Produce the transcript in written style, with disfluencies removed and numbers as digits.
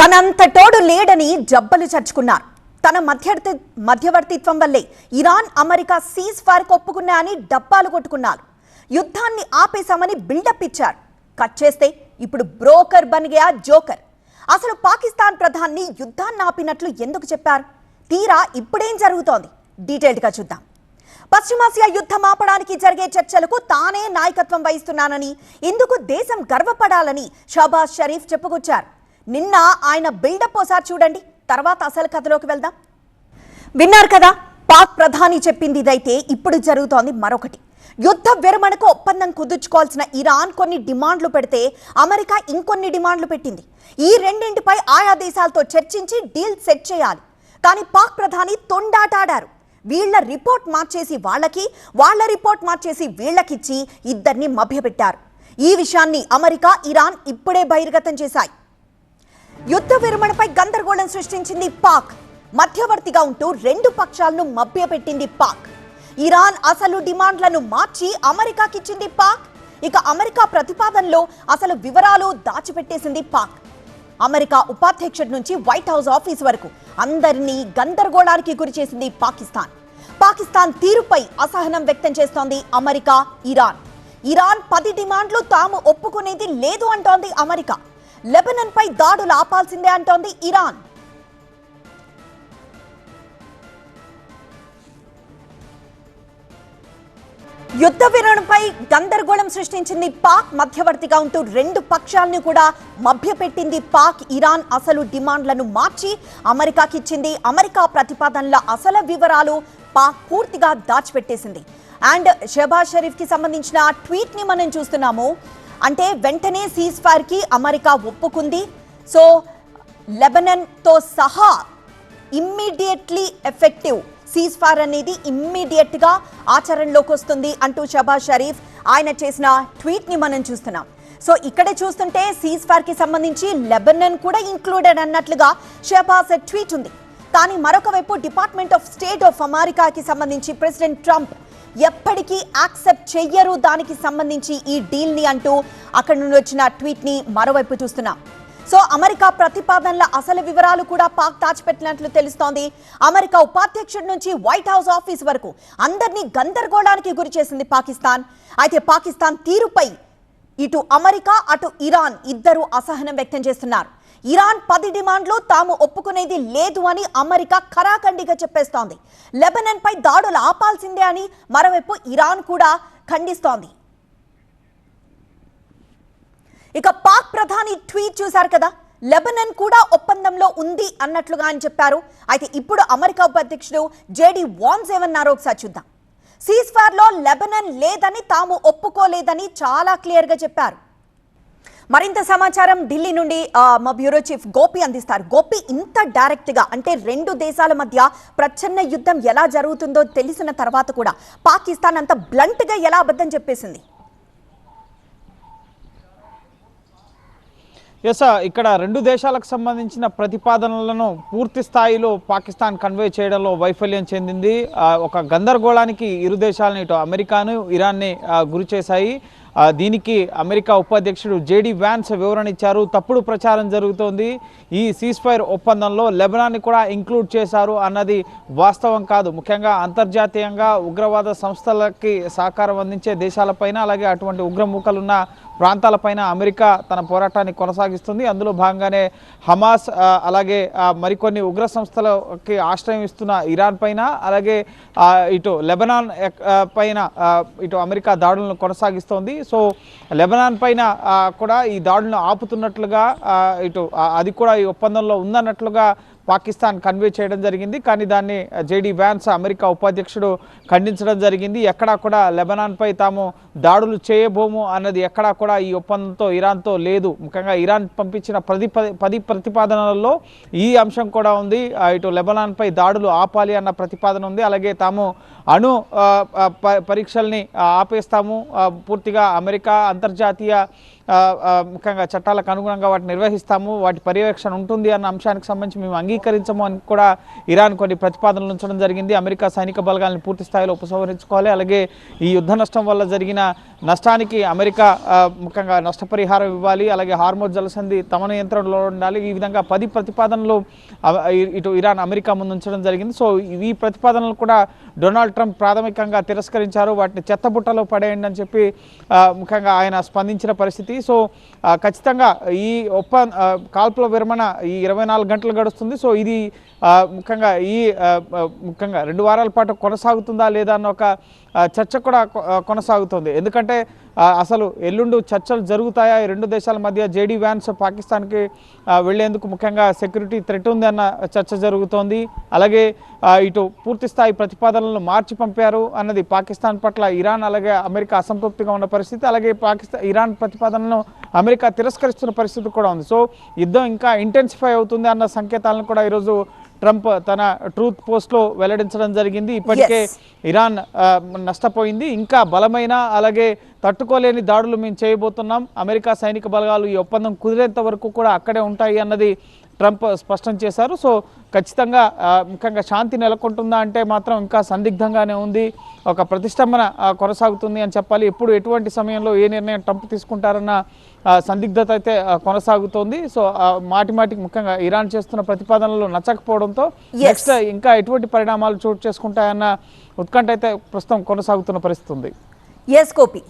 తనంతటోడు లేడని జబ్బలు చర్చుకున్నారు. తన మధ్యవర్తిత్వం వల్లే ఇరాన్ అమెరికా సీజ్ ఫైర్ ఒప్పుకున్నాయని డబ్బాలు కొట్టుకున్నారు. యుద్ధాన్ని ఆపేశామని బిల్డప్ ఇచ్చారు. కట్ చేస్తే ఇప్పుడు బ్రోకర్ బనిగా జోకర్. అసలు పాకిస్తాన్ ప్రధాని యుద్ధాన్ని ఆపినట్లు ఎందుకు చెప్పారు? తీరా ఇప్పుడేం జరుగుతోంది? డీటెయిల్డ్గా చూద్దాం. పశ్చిమాసియా యుద్ధం ఆపడానికి జరిగే చర్చలకు తానే నాయకత్వం వహిస్తున్నానని, ఇందుకు దేశం గర్వపడాలని షహబాజ్ షరీఫ్ చెప్పుకొచ్చారు. నిన్న ఆయన బిల్డప్ ఒకసారి చూడండి, తర్వాత అసలు కథలోకి వెళ్దాం. విన్నారు కదా, పాక్ ప్రధాని చెప్పింది ఇదైతే ఇప్పుడు జరుగుతోంది మరొకటి. యుద్ధ విరమణకు ఒప్పందం కుదుర్చుకోవాల్సిన ఇరాన్ కొన్ని డిమాండ్లు పెడితే అమెరికా ఇంకొన్ని డిమాండ్లు పెట్టింది. ఈ రెండింటిపై ఆయా దేశాలతో చర్చించి డీల్ సెట్ చేయాలి. కానీ పాక్ ప్రధాని తొండాటాడారు. వీళ్ల రిపోర్ట్ మార్చేసి వాళ్ళకి, వాళ్ళ రిపోర్ట్ మార్చేసి వీళ్లకిచ్చి ఇద్దరిని మభ్యపెట్టారు. ఈ విషయాన్ని అమెరికా, ఇరాన్ ఇప్పుడే బహిర్గతం చేశాయి. యుద్ధ విరమణపై గందరగోళం సృష్టించింది పాక్. మధ్యవర్తిగా ఉంటూ రెండు పక్షాలను మభ్యపెట్టింది పాక్. ఇరాన్ అసలు డిమాండ్లను మార్చి అమెరికాకిచ్చింది పాక్. ఇక అమెరికా ప్రతిపాదనలో అసలు వివరాలు దాచిపెట్టేసింది పాక్. అమెరికా ఉపాధ్యక్షుడి నుంచి వైట్ హౌస్ ఆఫీస్ వరకు అందరినీ గందరగోళానికి గురి చేసింది పాకిస్తాన్. పాకిస్తాన్ తీరుపై అసహనం వ్యక్తం చేస్తోంది అమెరికా, ఇరాన్. ఇరాన్ 10 డిమాండ్లు తాము ఒప్పుకునేది లేదు అంటోంది అమెరికా. లెబనాన్ పై దాడులు ఆపాల్సిందే అంటోంది ఇరాన్. యుద్ధ విరమణపై గందరగోళం సృష్టించింది పాక్. మధ్యవర్తిగా ఉంటూ రెండు పక్షాలను కూడా మభ్యపెట్టింది పాక్. ఇరాన్ అసలు డిమాండ్లను మార్చి అమెరికాకి ఇచ్చింది. అమెరికా ప్రతిపాదనల అసలు వివరాలు పాక్ పూర్తిగా దాచిపెట్టేసింది. అండ్ షహబాజ్ షరీఫ్ కి సంబంధించిన ట్వీట్ ని మనం చూస్తున్నాము. అంటే వెంటనే సీజ్ ఫైర్ కి అమెరికా ఒప్పుకుంది. సో లెబనాన్ తో సహా ఇమ్మీడియట్లీ ఎఫెక్టివ్ సీజ్ ఫైర్ అనేది ఇమ్మీడియట్ గా ఆచరణలోకి వస్తుంది అంటూ షహబాజ్ షరీఫ్ ఆయన చేసిన ట్వీట్ ని మనం చూస్తున్నాం. సో ఇక్కడ చూస్తుంటే సీజ్ ఫైర్ కి సంబంధించి లెబనాన్ కూడా ఇంక్లూడెడ్ అన్నట్లుగా షహబాజ్ ట్వీట్ ఉంది. కానీ మరొక వైపు డిపార్ట్మెంట్ ఆఫ్ స్టేట్ ఆఫ్ అమెరికాకి సంబంధించి ప్రెసిడెంట్ ట్రంప్ ఎప్పటికీ యాక్సెప్ట్ చెయ్యరు దానికి సంబంధించి ఈ డీల్ ని అంటూ అక్కడి నుండి వచ్చిన ట్వీట్ ని మరోవైపు చూస్తున్నాం. సో అమెరికా ప్రతిపాదనల అసలు వివరాలు కూడా పాక్ దాచిపెట్టినట్లు తెలుస్తోంది. అమెరికా ఉపాధ్యక్షుడి నుంచి వైట్ హౌస్ ఆఫీస్ వరకు అందరినీ గందరగోళానికి గురి చేసింది పాకిస్తాన్. అయితే పాకిస్తాన్ తీరుపై ఇటు అమెరికా, అటు ఇరాన్ ఇద్దరు అసహనం వ్యక్తం చేస్తున్నారు. ఇరాన్ 10 డిమాండ్లు తాము ఒప్పుకునేది లేదు అని అమెరికా ఖరాఖండిగా చెప్పేస్తోంది. లెబనాన్ పై దాడులు ఆపాల్సిందే అని మరోవైపు ఇరాన్ కూడా ఖండిస్తోంది. ఇక పాక్ ప్రధాని ట్వీట్ చూశారు కదా, లెబనాన్ కూడా ఒప్పందంలో ఉంది అన్నట్లుగా ఆయన చెప్పారు. అయితే ఇప్పుడు అమెరికా ఉపాధ్యక్షుడు జేడీ వాన్స్ ఏమన్నారో ఒకసారి చూద్దాం. సీజ్ ఫైర్ లో లెబనాన్ లేదని, తాము ఒప్పుకోలేదని చాలా క్లియర్ గా చెప్పారు. మరింత సమాచారం ఢిల్లీ నుండి మా బ్యూరో చీఫ్ గోపి అందిస్తారు. గోపి, ఇంత డైరెక్ట్ గా అంటే రెండు దేశాల మధ్య ప్రచ్ఛన్న యుద్ధం ఎలా జరుగుతుందో తెలిసిన తర్వాత కూడా పాకిస్తాన్ అంత బ్లంట్ గా ఎలా అబద్ధం చెప్పేసింది? ఇక్కడ రెండు దేశాలకు సంబంధించిన ప్రతిపాదనలను పూర్తి స్థాయిలో పాకిస్తాన్ కన్వే చేయడంలో వైఫల్యం చెందింది. ఒక గందరగోళానికి ఇరు దేశాలను, ఇటు అమెరికాను, ఇరాన్ని గురి చేశాయి. దీనికి అమెరికా ఉపాధ్యక్షుడు జేడీ వాన్స్ వివరణ ఇచ్చారు. తప్పుడు ప్రచారం జరుగుతోంది. ఈ సీజ్ ఫైర్ ఒప్పందంలో లెబనాన్ని కూడా ఇంక్లూడ్ చేశారు అన్నది వాస్తవం కాదు. ముఖ్యంగా అంతర్జాతీయంగా ఉగ్రవాద సంస్థలకి సహకారం అందించే దేశాలపైన, అలాగే అటువంటి ఉగ్రమూకలున్న ప్రాంతాలపైన అమెరికా తన పోరాటాన్ని కొనసాగిస్తుంది. అందులో భాగంగానే హమాస్, అలాగే మరికొన్ని ఉగ్ర సంస్థలకి ఆశ్రయం ఇస్తున్న ఇరాన్ పైన, అలాగే ఇటు లెబనాన్ పైన ఇటు అమెరికా దాడులను కొనసాగిస్తోంది. సో లెబనాన్ పైన కూడా ఈ దాడులను ఆపుతున్నట్లుగా, ఇటు అది కూడా ఈ ఒప్పందంలో ఉందన్నట్లుగా పాకిస్తాన్ కన్వే చేయడం జరిగింది. కానీ దాన్ని జేడీ వాన్స్ అమెరికా ఉపాధ్యక్షుడు ఖండించడం జరిగింది. ఎక్కడా కూడా లెబనాన్పై తాము దాడులు చేయబోము అన్నది ఎక్కడా కూడా ఈ ఒప్పందంతో ఇరాన్తో లేదు. ముఖ్యంగా ఇరాన్ పంపించిన 10 ప్రతిపాదనలలో ఈ అంశం కూడా ఉంది. ఇటు లెబనాన్పై దాడులు ఆపాలి అన్న ప్రతిపాదన ఉంది. అలాగే తాము అణు పరీక్షల్ని ఆపేస్తాము, పూర్తిగా అమెరికా, అంతర్జాతీయ ముఖ్యంగా చట్టాలకు అనుగుణంగా వాటిని నిర్వహిస్తాము, వాటి పర్యవేక్షణ ఉంటుంది అన్న అంశానికి సంబంధించి మేము అంగీకరించము అని కూడా ఇరాన్ కొన్ని ప్రతిపాదనలు ఉంచడం జరిగింది. అమెరికా సైనిక బలగాలను పూర్తి స్థాయిలో ఉపసంహరించుకోవాలి, అలాగే ఈ యుద్ధ నష్టం వల్ల జరిగిన నష్టానికి అమెరికా ముఖ్యంగా నష్టపరిహారం ఇవ్వాలి, అలాగే హార్మోజ్ జలసంధి తమ నియంత్రణలో ఉండాలి. ఈ విధంగా 10 ప్రతిపాదనలు ఇటు ఇరాన్ అమెరికా ముందు ఉంచడం జరిగింది. సో ఈ ప్రతిపాదనలు కూడా డొనాల్డ్ ట్రంప్ ప్రాథమికంగా తిరస్కరించారు. వాటిని చెత్తబుట్టలో పడేయండి అని చెప్పి ముఖ్యంగా ఆయన స్పందించిన పరిస్థితి. సో ఖచ్చితంగా ఈ కాల్పుల విరమణ ఈ 24 గంటలు గడుస్తుంది. సో ఇది ముఖ్యంగా ముఖ్యంగా 2 వారాల పాటు కొనసాగుతుందా లేదా అన్న ఒక చర్చ కూడా కొనసాగుతుంది. ఎందుకంటే అసలు ఎల్లుండి చర్చలు జరుగుతాయా ఈ 2 దేశాల మధ్య? జేడీ వ్యాన్స్ పాకిస్తాన్కి వెళ్లేందుకు ముఖ్యంగా సెక్యూరిటీ థ్రెట్ ఉంది అన్న చర్చ జరుగుతోంది. అలాగే ఇటు పూర్తి స్థాయి ప్రతిపాదనలను మార్చి పంపారు అన్నది పాకిస్తాన్ పట్ల ఇరాన్ అలాగే అమెరికా అసంతృప్తిగా ఉన్న పరిస్థితి. అలాగే ఇరాన్ ప్రతిపాదనలను అమెరికా తిరస్కరిస్తున్న పరిస్థితి కూడా ఉంది. సో యుద్ధం ఇంకా ఇంటెన్సిఫై అవుతుంది అన్న సంకేతాలను కూడా ఈరోజు ట్రంప్ తన ట్రూత్ పోస్ట్లో వెల్లడించడం జరిగింది. ఇప్పటికే ఇరాన్ నష్టపోయింది, ఇంకా బలమైన అలాగే తట్టుకోలేని దాడులు మేము చేయబోతున్నాం, అమెరికా సైనిక బలగాలు ఈ ఒప్పందం కుదిరేంత వరకు కూడా అక్కడే ఉంటాయి అన్నది ట్రంప్ స్పష్టం చేశారు. సో ఖచ్చితంగా ముఖ్యంగా శాంతి నెలకొంటుందా అంటే మాత్రం ఇంకా సందిగ్ధంగానే ఉంది. ఒక ప్రతిష్టంభన కొనసాగుతుంది అని చెప్పాలి. ఎప్పుడు ఎటువంటి సమయంలో ఏ నిర్ణయం ట్రంప్ తీసుకుంటారన్న సందిగ్ధత అయితే కొనసాగుతోంది. సో మాటిమాటికి ముఖ్యంగా ఇరాన్ చేస్తున్న ప్రతిపాదనలు నచ్చకపోవడంతో నెక్స్ట్ ఇంకా ఎటువంటి పరిణామాలు చోటు చేసుకుంటాయన్న ఉత్కంఠ అయితే ప్రస్తుతం కొనసాగుతున్న పరిస్థితి ఉంది. ఎస్ గోపి.